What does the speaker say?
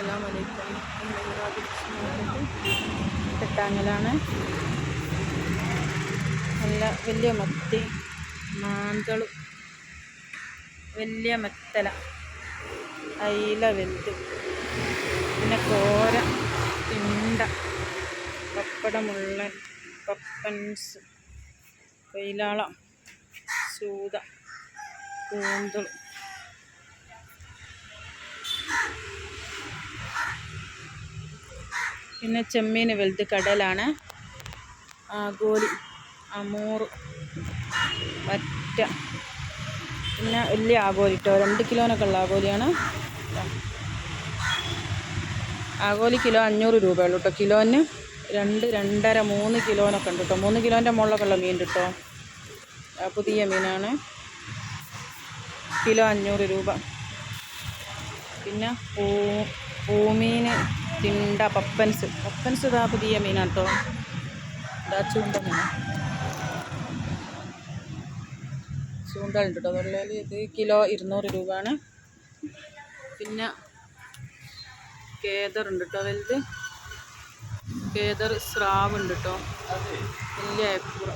അസ്സലാമലൈക്കും. കിട്ടാങ്ങലാണ്. നല്ല വലിയ മത്തി, മാന്തൾ, വലിയ മെത്തല, അയില വലുത്, പിന്നെ കോര, തിണ്ട, പപ്പടമുള്ളൻ, പപ്പൻസ്, കൊയിലാളം, സൂത, കൂന്തൾ, പിന്നെ ചെമ്മീൻ വലുത് കടലാണ്, ആഗോലി, അമൂറ്, വറ്റ, പിന്നെ വലിയ ആഗോലി കേട്ടോ, 2 കിലോനൊക്കെ ഉള്ള ആഗോലിയാണ്. ആഗോലി കിലോ 500 രൂപയുള്ളൂ കേട്ടോ. കിലോന് 2, 2.5, 3 കിലോനൊക്കെ ഉണ്ട് കേട്ടോ. 3 കിലോൻ്റെ മുകളിലൊക്കെ ഉള്ള മീൻ കേട്ടോ. പുതിയ മീനാണ്. കിലോ 500 രൂപ. പിന്നെ പൂമീൻ, തിണ്ട, പപ്പൻസ് ഇതാ പുതിയ മീനാണ് കേട്ടോ. ഇതാ ചൂണ്ട മീൻ, ചൂണ്ടലുണ്ട് കേട്ടോ വെള്ളയിൽ. ഇത് കിലോ 200 രൂപയാണ്. പിന്നെ കേദറുണ്ട് കേട്ടോ വലുത്. കേദർ, സ്രാവ് ഉണ്ട് കേട്ടോ, വലിയ ഏക്കൂറ.